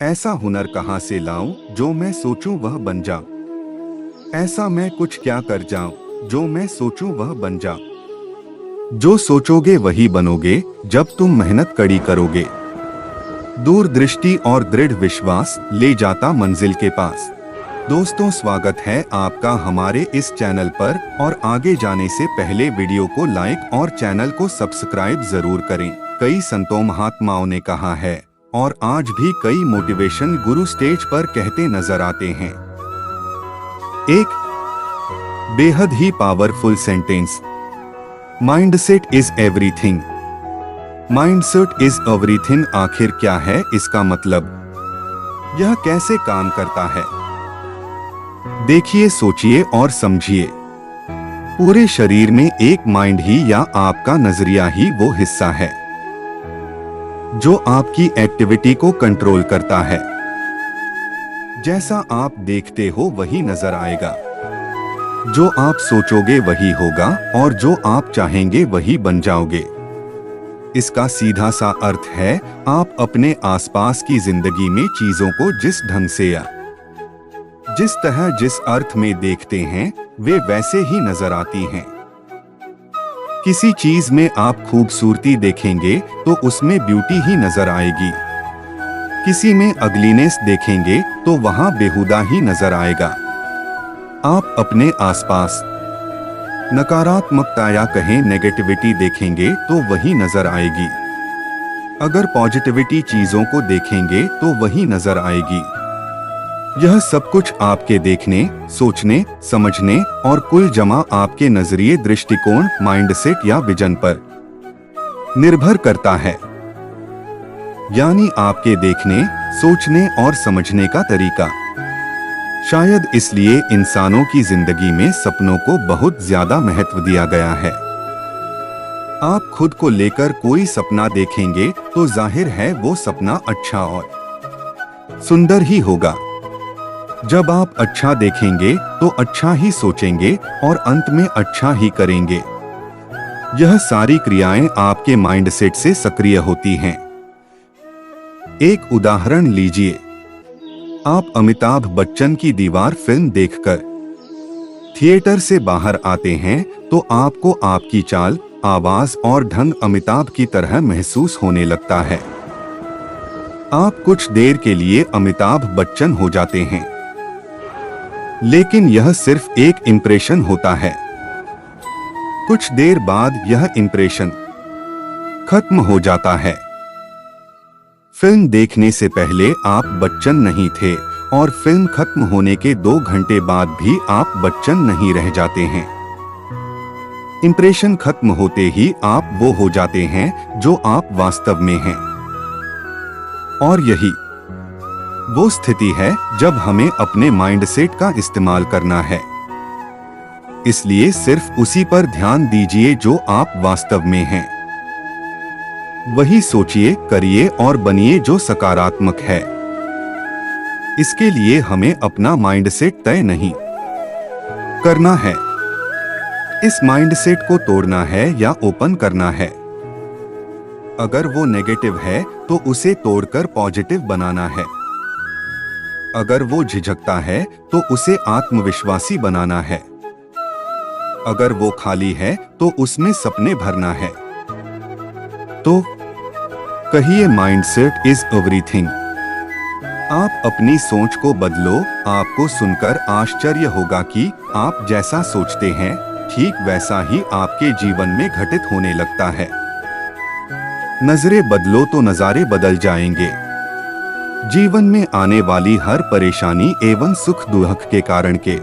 ऐसा हुनर कहाँ से लाऊं जो मैं सोचूं वह बन जाऊं। ऐसा मैं कुछ क्या कर जाऊं जो मैं सोचूं वह बन जाऊं। जो सोचोगे वही बनोगे जब तुम मेहनत कड़ी करोगे। दूरदृष्टि और दृढ़ विश्वास ले जाता मंजिल के पास। दोस्तों, स्वागत है आपका हमारे इस चैनल पर और आगे जाने से पहले वीडियो को लाइक और चैनल को सब्सक्राइब जरूर करें। कई संतों महात्माओं ने कहा है और आज भी कई मोटिवेशन गुरु स्टेज पर कहते नजर आते हैं। एक बेहद ही powerful sentence, mindset is everything. Mindset is everything आखिर क्या है इसका मतलब? यह कैसे काम करता है? देखिए, सोचिए और समझिए। पूरे शरीर में एक माइंड ही या आपका नजरिया ही वो हिस्सा है जो आपकी एक्टिविटी को कंट्रोल करता है। जैसा आप देखते हो वही नजर आएगा, जो आप सोचोगे वही होगा और जो आप चाहेंगे वही बन जाओगे। इसका सीधा सा अर्थ है, आप अपने आसपास की जिंदगी में चीजों को जिस ढंग से या जिस तरह जिस अर्थ में देखते हैं वे वैसे ही नजर आती हैं। किसी चीज में आप खूबसूरती देखेंगे तो उसमें ब्यूटी ही नजर आएगी। किसी में अगलीनेस देखेंगे तो वहां बेहुदा ही नजर आएगा। आप अपने आसपास नकारात्मकता या कहें नेगेटिविटी देखेंगे तो वही नजर आएगी। अगर पॉजिटिविटी चीजों को देखेंगे तो वही नजर आएगी। यह सब कुछ आपके देखने, सोचने, समझने और कुल जमा आपके नजरिए, दृष्टिकोण, माइंडसेट या विजन पर निर्भर करता है। यानी आपके देखने, सोचने और समझने का तरीका। शायद इसलिए इंसानों की जिंदगी में सपनों को बहुत ज्यादा महत्व दिया गया है। आप खुद को लेकर कोई सपना देखेंगे तो जाहिर है वो सपना अच्छा और सुंदर ही होगा। जब आप अच्छा देखेंगे तो अच्छा ही सोचेंगे और अंत में अच्छा ही करेंगे। यह सारी क्रियाएं आपके माइंडसेट से सक्रिय होती हैं। एक उदाहरण लीजिए। आप अमिताभ बच्चन की दीवार फिल्म देखकर थिएटर से बाहर आते हैं तो आपको आपकी चाल, आवाज और ढंग अमिताभ की तरह महसूस होने लगता है। आप कुछ देर के लिए अमिताभ बच्चन हो जाते हैं, लेकिन यह सिर्फ एक इंप्रेशन होता है। कुछ देर बाद यह इंप्रेशन खत्म हो जाता है। फिल्म देखने से पहले आप बच्चन नहीं थे और फिल्म खत्म होने के 2 घंटे बाद भी आप बच्चन नहीं रह जाते हैं। इंप्रेशन खत्म होते ही आप वो हो जाते हैं जो आप वास्तव में हैं। और यही वो स्थिति है जब हमें अपने माइंडसेट का इस्तेमाल करना है। इसलिए सिर्फ उसी पर ध्यान दीजिए जो आप वास्तव में हैं। वही सोचिए, करिए और बनिए जो सकारात्मक है। इसके लिए हमें अपना माइंडसेट तय नहीं करना है, इस माइंडसेट को तोड़ना है या ओपन करना है। अगर वो नेगेटिव है तो उसे तोड़कर पॉजिटिव बनाना है। अगर वो झिझकता है तो उसे आत्मविश्वासी बनाना है। अगर वो खाली है तो उसमें सपने भरना है। तो कहिए, माइंडसेट इज एवरीथिंग। आप अपनी सोच को बदलो। आपको सुनकर आश्चर्य होगा कि आप जैसा सोचते हैं ठीक वैसा ही आपके जीवन में घटित होने लगता है। नजरें बदलो तो नजारे बदल जाएंगे। जीवन में आने वाली हर परेशानी एवं सुख दुख के कारण के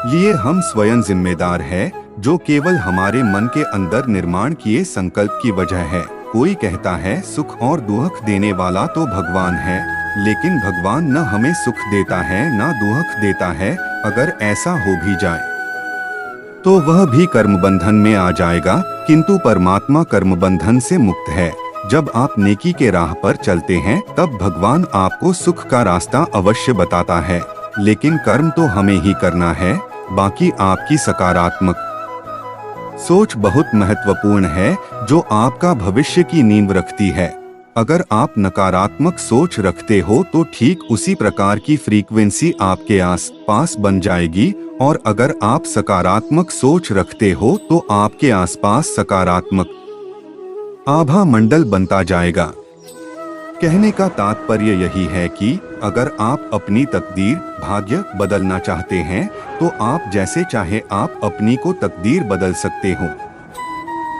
लिए हम स्वयं जिम्मेदार हैं, जो केवल हमारे मन के अंदर निर्माण किए संकल्प की वजह है। कोई कहता है सुख और दुख देने वाला तो भगवान है, लेकिन भगवान न हमें सुख देता है न दुख देता है। अगर ऐसा हो भी जाए तो वह भी कर्म बंधन में आ जाएगा, किंतु परमात्मा कर्म बंधन से मुक्त है। जब आप नेकी के राह पर चलते हैं तब भगवान आपको सुख का रास्ता अवश्य बताता है, लेकिन कर्म तो हमें ही करना है। बाकी आपकी सकारात्मक सोच बहुत महत्वपूर्ण है, जो आपका भविष्य की नींव रखती है। अगर आप नकारात्मक सोच रखते हो तो ठीक उसी प्रकार की फ्रीक्वेंसी आपके आस पास बन जाएगी, और अगर आप सकारात्मक सोच रखते हो तो आपके आसपास सकारात्मक आभा मंडल बनता जाएगा। कहने का तात्पर्य यही है कि अगर आप अपनी तकदीर भाग्य बदलना चाहते हैं तो आप जैसे चाहे आप अपनी को तकदीर बदल सकते हो।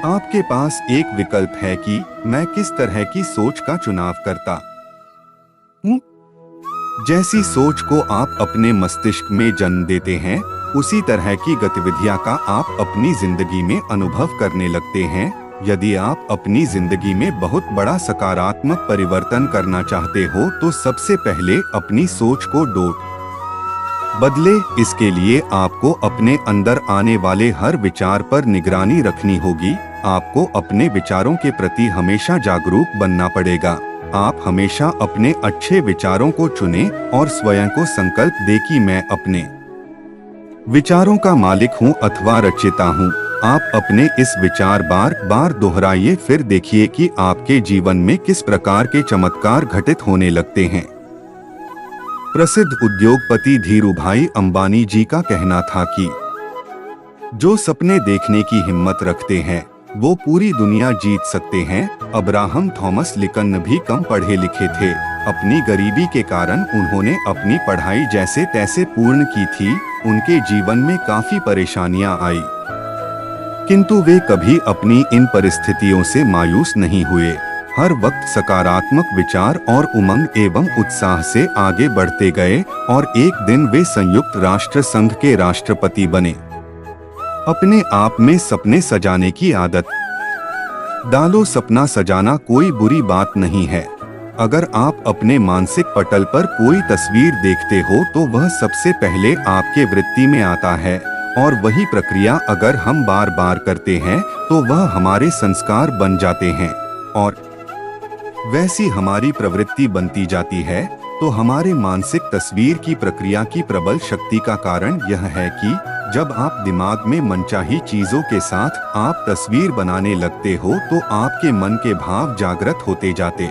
आपके पास एक विकल्प है कि मैं किस तरह की सोच का चुनाव करता हूँ। जैसी सोच को आप अपने मस्तिष्क में जन्म देते हैं, उसी तरह की गतिविधियां का आप अपनी जिंदगी में अनुभव करने लगते हैं। यदि आप अपनी जिंदगी में बहुत बड़ा सकारात्मक परिवर्तन करना चाहते हो तो सबसे पहले अपनी सोच को बदले। इसके लिए आपको अपने अंदर आने वाले हर विचार पर निगरानी रखनी होगी। आपको अपने विचारों के प्रति हमेशा जागरूक बनना पड़ेगा। आप हमेशा अपने अच्छे विचारों को चुनें और स्वयं को संकल्प दें कि मैं अपने विचारों का मालिक हूँ अथवा रचयिता हूँ। आप अपने इस विचार बार बार दोहराइए, फिर देखिए कि आपके जीवन में किस प्रकार के चमत्कार घटित होने लगते हैं। प्रसिद्ध उद्योगपति धीरूभाई अंबानी जी का कहना था कि जो सपने देखने की हिम्मत रखते हैं वो पूरी दुनिया जीत सकते हैं। अब्राहम थॉमस लिंकन भी कम पढ़े लिखे थे। अपनी गरीबी के कारण उन्होंने अपनी पढ़ाई जैसे तैसे पूर्ण की थी। उनके जीवन में काफी परेशानियां आई, किंतु वे कभी अपनी इन परिस्थितियों से मायूस नहीं हुए। हर वक्त सकारात्मक विचार और उमंग एवं उत्साह से आगे बढ़ते गए और एक दिन वे संयुक्त राष्ट्र संघ के राष्ट्रपति बने। अपने आप में सपने सजाने की आदत डालो। सपना सजाना कोई बुरी बात नहीं है। अगर आप अपने मानसिक पटल पर कोई तस्वीर देखते हो तो वह सबसे पहले आपके वृत्ति में आता है, और वही प्रक्रिया अगर हम बार बार करते हैं तो वह हमारे संस्कार बन जाते हैं, और वैसी हमारी प्रवृत्ति बनती जाती है। तो हमारे मानसिक तस्वीर की प्रक्रिया की प्रबल शक्ति का कारण यह है कि जब आप दिमाग में मनचाही चीजों के साथ आप तस्वीर बनाने लगते हो तो आपके मन के भाव जागृत होते जाते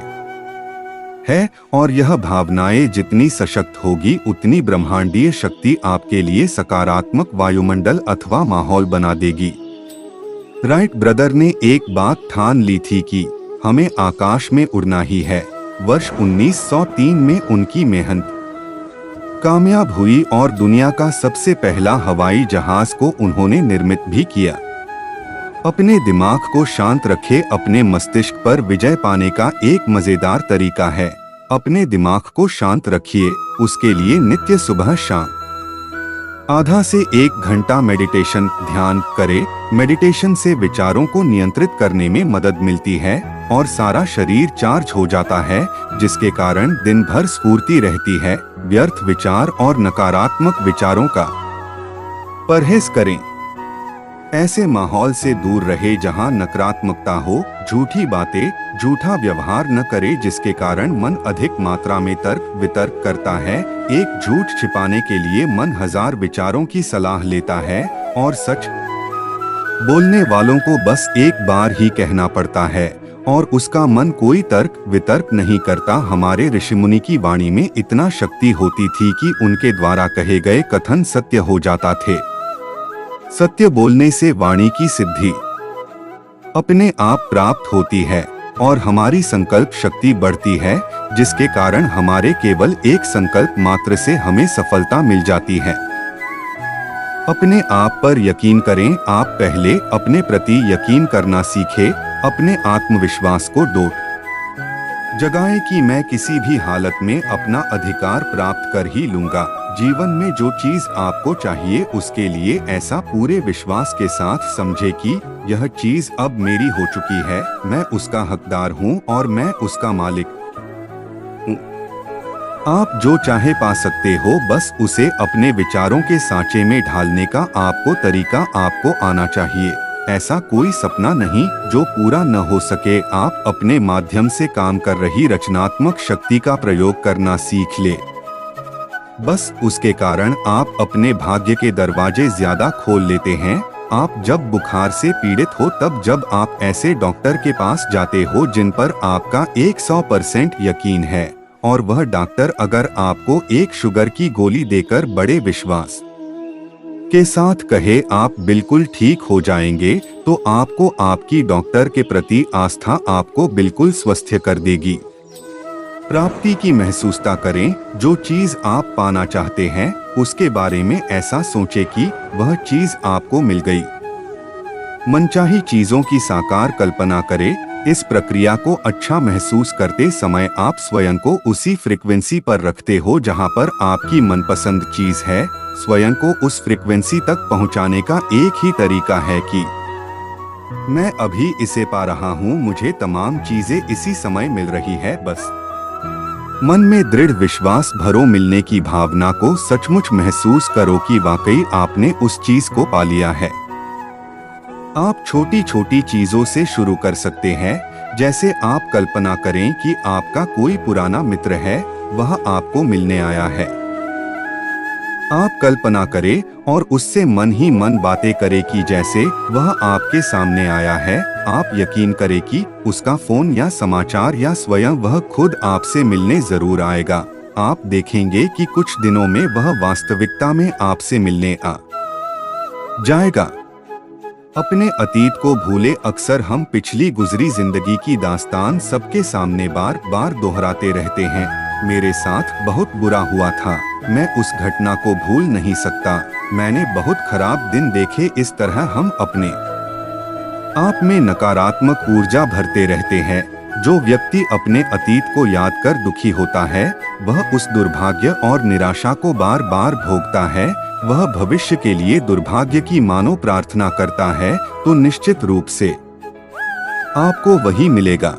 हैं, और यह भावनाएं जितनी सशक्त होगी उतनी ब्रह्मांडीय शक्ति आपके लिए सकारात्मक वायुमंडल अथवा माहौल बना देगी। राइट ब्रदर ने एक बात ठान ली थी कि हमें आकाश में उड़ना ही है। वर्ष 1903 में उनकी मेहनत कामयाब हुई और दुनिया का सबसे पहला हवाई जहाज को उन्होंने निर्मित भी किया। अपने दिमाग को शांत रखें। अपने मस्तिष्क पर विजय पाने का एक मजेदार तरीका है, अपने दिमाग को शांत रखिए। उसके लिए नित्य सुबह शाम आधा से 1 घंटा मेडिटेशन ध्यान करें। मेडिटेशन से विचारों को नियंत्रित करने में मदद मिलती है और सारा शरीर चार्ज हो जाता है, जिसके कारण दिन भर स्फूर्ति रहती है। व्यर्थ विचार और नकारात्मक विचारों का परहेज करें। ऐसे माहौल से दूर रहे जहां नकारात्मकता हो। झूठी बातें, झूठा व्यवहार न करें जिसके कारण मन अधिक मात्रा में तर्क वितर्क करता है। एक झूठ छिपाने के लिए मन 1000 विचारों की सलाह लेता है, और सच बोलने वालों को बस एक बार ही कहना पड़ता है और उसका मन कोई तर्क वितर्क नहीं करता। हमारे ऋषिमुनि की वाणी में इतना शक्ति होती थी कि उनके द्वारा कहे गए कथन सत्य हो जाता थे। सत्य बोलने से वाणी की सिद्धि अपने आप प्राप्त होती है और हमारी संकल्प शक्ति बढ़ती है, जिसके कारण हमारे केवल एक संकल्प मात्र से हमें सफलता मिल जाती है। अपने आप पर यकीन करें। आप पहले अपने प्रति यकीन करना सीखें। अपने आत्मविश्वास को जगाएं कि मैं किसी भी हालत में अपना अधिकार प्राप्त कर ही लूंगा। जीवन में जो चीज आपको चाहिए उसके लिए ऐसा पूरे विश्वास के साथ समझे कि यह चीज अब मेरी हो चुकी है, मैं उसका हकदार हूँ और मैं उसका मालिक हूँ। आप जो चाहे पा सकते हो, बस उसे अपने विचारों के सांचे में ढालने का आपको तरीका आपको आना चाहिए। ऐसा कोई सपना नहीं जो पूरा न हो सके। आप अपने माध्यम से काम कर रही रचनात्मक शक्ति का प्रयोग करना सीख ले। बस उसके कारण आप अपने भाग्य के दरवाजे ज्यादा खोल लेते हैं। आप जब बुखार से पीड़ित हो तब जब आप ऐसे डॉक्टर के पास जाते हो जिन पर आपका 100% यकीन है और वह डॉक्टर अगर आपको एक शुगर की गोली देकर बड़े विश्वास के साथ कहे आप बिल्कुल ठीक हो जाएंगे, तो आपको आपकी डॉक्टर के प्रति आस्था आपको बिल्कुल स्वस्थ कर देगी। प्राप्ति की महसूसता करें। जो चीज आप पाना चाहते हैं उसके बारे में ऐसा सोचें कि वह चीज आपको मिल गई। मनचाही चीजों की साकार कल्पना करें। इस प्रक्रिया को अच्छा महसूस करते समय आप स्वयं को उसी फ्रीक्वेंसी पर रखते हो जहां पर आपकी मनपसंद चीज है। स्वयं को उस फ्रीक्वेंसी तक पहुंचाने का एक ही तरीका है कि मैं अभी इसे पा रहा हूं, मुझे तमाम चीजें इसी समय मिल रही है, बस मन में दृढ़ विश्वास भरो। मिलने की भावना को सचमुच महसूस करो कि वाकई आपने उस चीज को पा लिया है। आप छोटी छोटी चीजों से शुरू कर सकते हैं, जैसे आप कल्पना करें कि आपका कोई पुराना मित्र है, वह आपको मिलने आया है। आप कल्पना करें और उससे मन ही मन बातें करें कि जैसे वह आपके सामने आया है। आप यकीन करें कि उसका फोन या समाचार या स्वयं वह खुद आपसे मिलने जरूर आएगा। आप देखेंगे कि कुछ दिनों में वह वास्तविकता में आपसे मिलने आ जाएगा। अपने अतीत को भूले। अक्सर हम पिछली गुजरी जिंदगी की दास्तान सबके सामने बार बार दोहराते रहते हैं। मेरे साथ बहुत बुरा हुआ था, मैं उस घटना को भूल नहीं सकता, मैंने बहुत खराब दिन देखे। इस तरह हम अपने आप में नकारात्मक ऊर्जा भरते रहते हैं। जो व्यक्ति अपने अतीत को याद कर दुखी होता है, वह उस दुर्भाग्य और निराशा को बार बार भोगता है। वह भविष्य के लिए दुर्भाग्य की मानो प्रार्थना करता है, तो निश्चित रूप से आपको वही मिलेगा।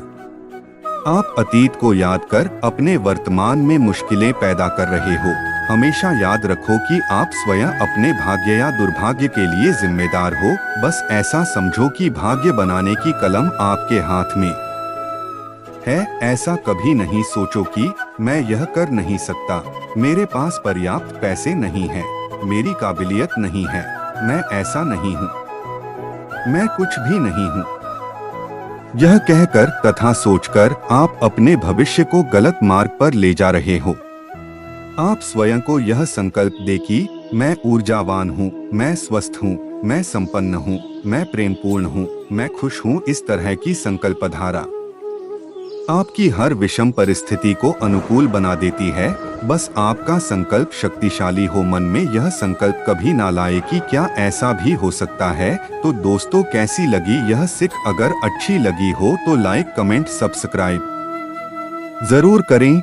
आप अतीत को याद कर अपने वर्तमान में मुश्किलें पैदा कर रहे हो। हमेशा याद रखो कि आप स्वयं अपने भाग्य या दुर्भाग्य के लिए जिम्मेदार हो। बस ऐसा समझो कि भाग्य बनाने की कलम आपके हाथ में है। ऐसा कभी नहीं सोचो कि मैं यह कर नहीं सकता, मेरे पास पर्याप्त पैसे नहीं हैं, मेरी काबिलियत नहीं है, मैं ऐसा नहीं हूँ, मैं कुछ भी नहीं हूँ। यह कहकर तथा सोचकर आप अपने भविष्य को गलत मार्ग पर ले जा रहे हो। आप स्वयं को यह संकल्प दे कि मैं ऊर्जावान हूँ, मैं स्वस्थ हूँ, मैं संपन्न हूँ, मैं प्रेमपूर्ण हूँ, मैं खुश हूँ। इस तरह की संकल्पधारा आपकी हर विषम परिस्थिति को अनुकूल बना देती है। बस आपका संकल्प शक्तिशाली हो। मन में यह संकल्प कभी ना लाए कि क्या ऐसा भी हो सकता है। तो दोस्तों, कैसी लगी यह सीख? अगर अच्छी लगी हो तो लाइक, कमेंट, सब्सक्राइब जरूर करें।